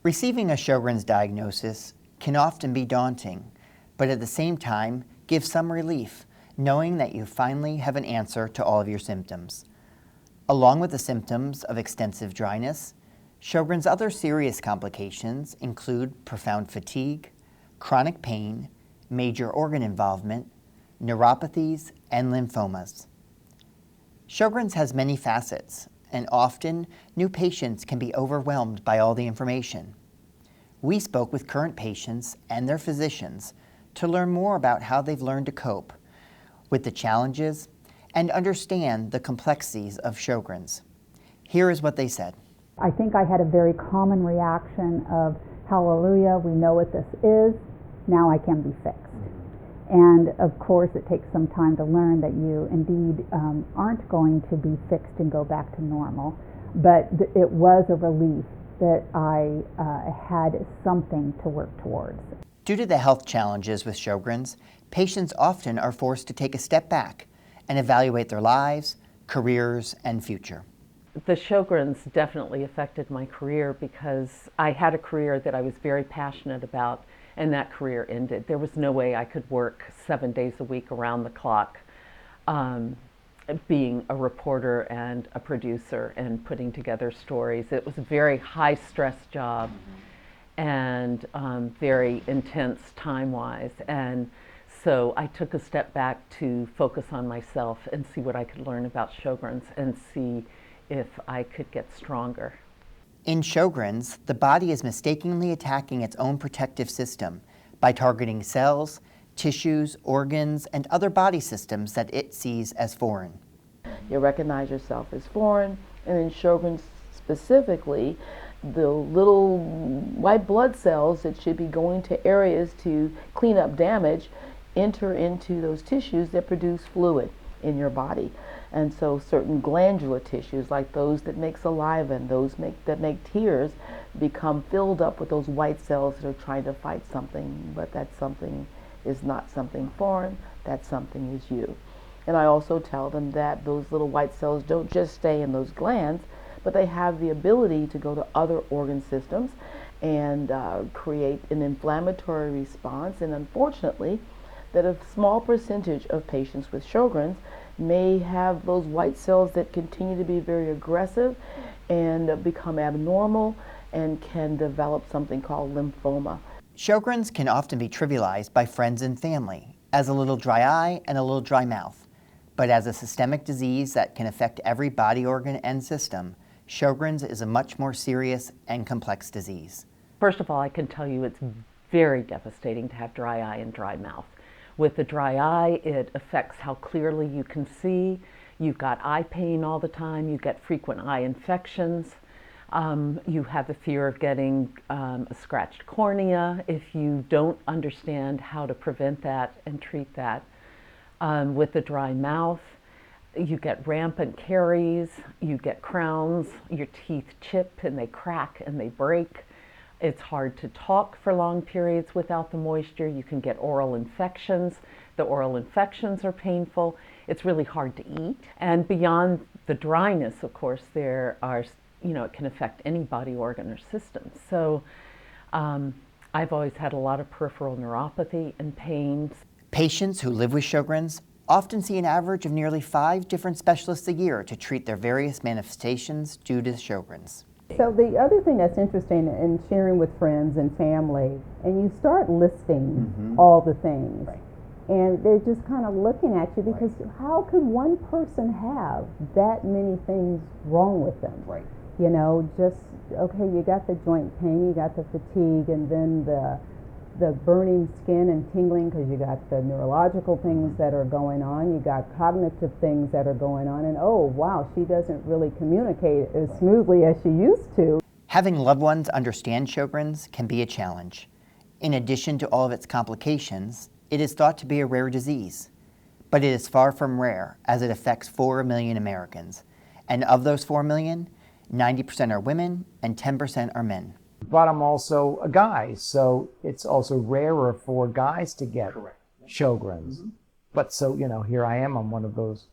Receiving a Sjögren's diagnosis can often be daunting, but at the same time give some relief, knowing that you finally have an answer to all of your symptoms. Along with the symptoms of extensive dryness, Sjögren's other serious complications include profound fatigue, chronic pain, major organ involvement, neuropathies, and lymphomas. Sjögren's has many facets, and often new patients can be overwhelmed by all the information. We spoke with current patients and their physicians to learn more about how they've learned to cope with the challenges and understand the complexities of Sjögren's. Here is what they said. I think I had a very common reaction of, hallelujah, we know what this is, now I can be fixed. And of course it takes some time to learn that you indeed aren't going to be fixed and go back to normal, but it was a relief that I had something to work towards. Due to the health challenges with Sjögren's, patients often are forced to take a step back and evaluate their lives, careers, and future. The Sjögren's definitely affected my career because I had a career that I was very passionate about, and that career ended. There was no way I could work 7 days a week around the clock being a reporter and a producer and putting together stories. It was a very high-stress job and very intense time-wise. And so I took a step back to focus on myself and see what I could learn about Sjögren's and see if I could get stronger. In Sjögren's, the body is mistakenly attacking its own protective system by targeting cells, tissues, organs, and other body systems that it sees as foreign. You recognize yourself as foreign, and in Sjögren's specifically, the little white blood cells that should be going to areas to clean up damage enter into those tissues that produce fluid in your body. And so certain glandular tissues, like those that make saliva and those that make tears, become filled up with those white cells that are trying to fight something, but that something is not something foreign, that something is you. And I also tell them that those little white cells don't just stay in those glands, but they have the ability to go to other organ systems and create an inflammatory response. And unfortunately, that a small percentage of patients with Sjögren's may have those white cells that continue to be very aggressive and become abnormal and can develop something called lymphoma. Sjögren's can often be trivialized by friends and family as a little dry eye and a little dry mouth. But as a systemic disease that can affect every body organ and system, Sjögren's is a much more serious and complex disease. First of all, I can tell you it's very devastating to have dry eye and dry mouth. With the dry eye, it affects how clearly you can see. You've got eye pain all the time. You get frequent eye infections. You have the fear of getting a scratched cornea if you don't understand how to prevent that and treat that. With the dry mouth, you get rampant caries, you get crowns, your teeth chip and they crack and they break. It's hard to talk for long periods without the moisture. You can get oral infections. The oral infections are painful. It's really hard to eat. And beyond the dryness, of course, there are, it can affect any body organ or system. So I've always had a lot of peripheral neuropathy and pains. Patients who live with Sjögren's often see an average of nearly 5 different specialists a year to treat their various manifestations due to Sjögren's. So the other thing that's interesting in sharing with friends and family, and you start listing all the things, and they're just kind of looking at you because how could one person have that many things wrong with them? Right. Okay, you got the joint pain, you got the fatigue, and then the burning skin and tingling because you got the neurological things that are going on, you got cognitive things that are going on, and oh wow, she doesn't really communicate as smoothly as she used to. Having loved ones understand Sjögren's can be a challenge. In addition to all of its complications, it is thought to be a rare disease. But it is far from rare, as it affects 4 million Americans. And of those 4 million, 90% are women and 10% are men. But I'm also a guy, so it's also rarer for guys to get Sjögren's. But so, here I am, I'm one of those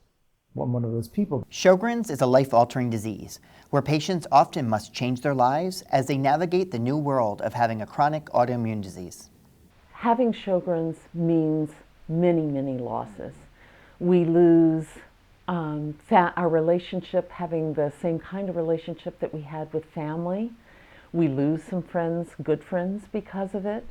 I'm one of those people. Sjögren's is a life-altering disease where patients often must change their lives as they navigate the new world of having a chronic autoimmune disease. Having Sjögren's means many, many losses. We lose our relationship, having the same kind of relationship that we had with family. We lose some friends, good friends, because of it.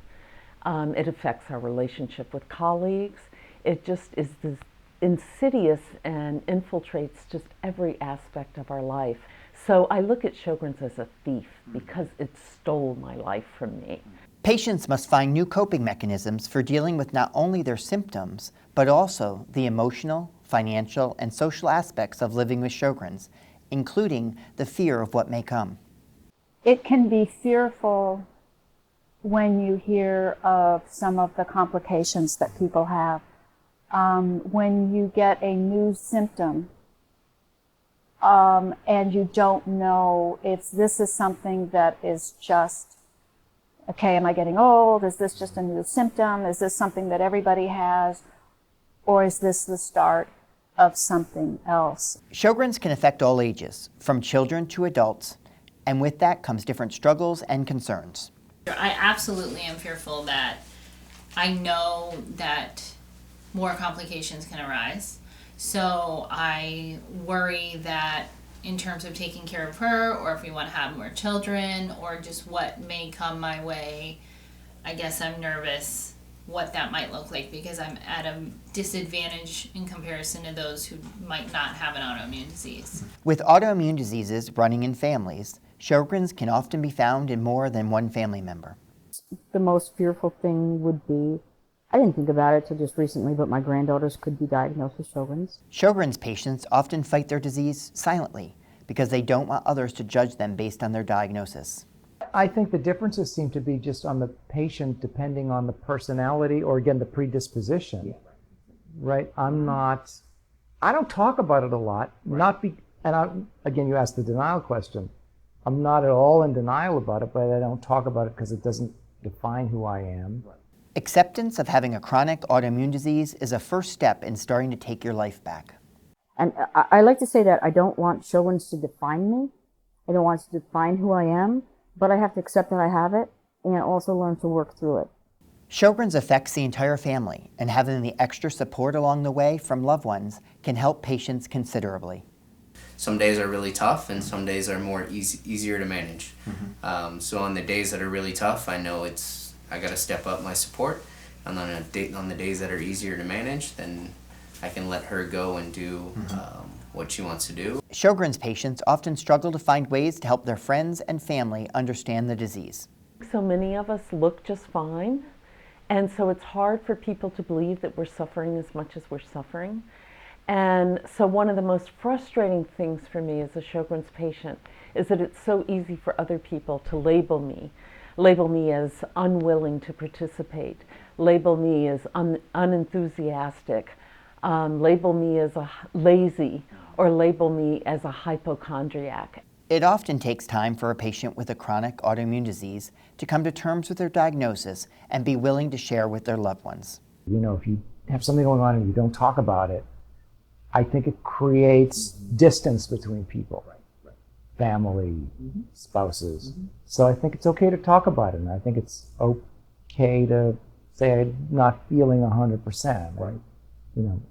It affects our relationship with colleagues. It just is this insidious and infiltrates just every aspect of our life. So I look at Sjögren's as a thief because it stole my life from me. Patients must find new coping mechanisms for dealing with not only their symptoms, but also the emotional, financial, and social aspects of living with Sjögren's, including the fear of what may come. It can be fearful when you hear of some of the complications that people have. When you get a new symptom and you don't know if this is something that is just, okay, am I getting old? Is this just a new symptom? Is this something that everybody has? Or is this the start of something else? Sjögren's can affect all ages, from children to adults, and with that comes different struggles and concerns. I absolutely am fearful that I know that more complications can arise. So I worry that in terms of taking care of her, or if we want to have more children, or just what may come my way, I guess I'm nervous what that might look like because I'm at a disadvantage in comparison to those who might not have an autoimmune disease. With autoimmune diseases running in families, Sjögren's can often be found in more than one family member. The most fearful thing would be, I didn't think about it till just recently, but my granddaughters could be diagnosed with Sjögren's. Sjögren's patients often fight their disease silently because they don't want others to judge them based on their diagnosis. I think the differences seem to be just on the patient depending on the personality or, again, the predisposition. Right? I don't talk about it a lot, again, you asked the denial question. I'm not at all in denial about it, but I don't talk about it because it doesn't define who I am. Acceptance of having a chronic autoimmune disease is a first step in starting to take your life back. And I like to say that I don't want Sjögren's to define me. I don't want it to define who I am, but I have to accept that I have it and also learn to work through it. Sjögren's affects the entire family, and having the extra support along the way from loved ones can help patients considerably. Some days are really tough and some days are more easier to manage. So on the days that are really tough, I know I got to step up my support, and on the days that are easier to manage, then I can let her go and do what she wants to do. Sjögren's patients often struggle to find ways to help their friends and family understand the disease. So many of us look just fine, and so it's hard for people to believe that we're suffering as much as we're suffering. And so one of the most frustrating things for me as a Sjögren's patient is that it's so easy for other people to label me as unwilling to participate, label me as unenthusiastic, label me as lazy, or label me as a hypochondriac. It often takes time for a patient with a chronic autoimmune disease to come to terms with their diagnosis and be willing to share with their loved ones. You know, if you have something going on and you don't talk about it, I think it creates distance between people, family, spouses. So I think it's okay to talk about it, and I think it's okay to say I'm not feeling 100%. Right? You know,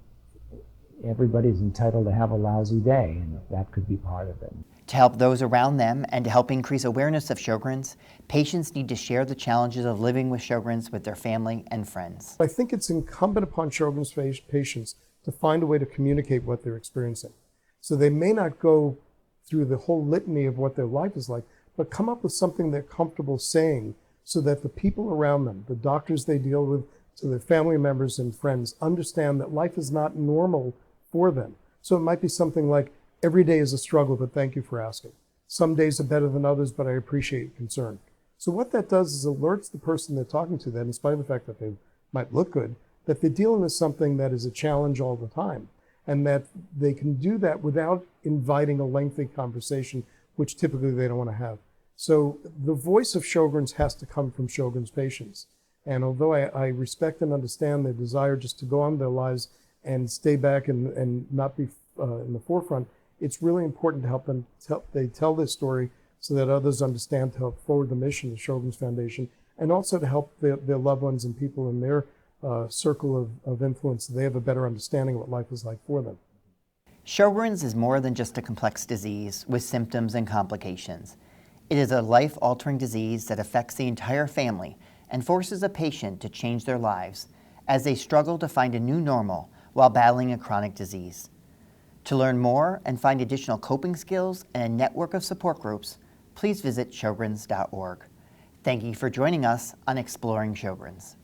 everybody's entitled to have a lousy day, and that could be part of it. To help those around them and to help increase awareness of Sjögren's, patients need to share the challenges of living with Sjögren's with their family and friends. I think it's incumbent upon Sjögren's patients to find a way to communicate what they're experiencing. So they may not go through the whole litany of what their life is like, but come up with something they're comfortable saying so that the people around them, the doctors they deal with, to their family members and friends, understand that life is not normal for them. So it might be something like, every day is a struggle, but thank you for asking. Some days are better than others, but I appreciate your concern. So what that does is alerts the person they're talking to that, in spite of the fact that they might look good, that they're dealing with something that is a challenge all the time, and that they can do that without inviting a lengthy conversation, which typically they don't want to have. So the voice of Sjögren's has to come from Sjögren's patients. And although I respect and understand their desire just to go on their lives and stay back and not be in the forefront, it's really important to help them tell this story so that others understand, to help forward the mission of Sjögren's Foundation, and also to help their loved ones and people in their circle of influence, so they have a better understanding of what life is like for them. Sjögren's is more than just a complex disease with symptoms and complications. It is a life-altering disease that affects the entire family and forces a patient to change their lives as they struggle to find a new normal while battling a chronic disease. To learn more and find additional coping skills and a network of support groups, please visit Sjögrens.org. Thank you for joining us on Exploring Sjögren's.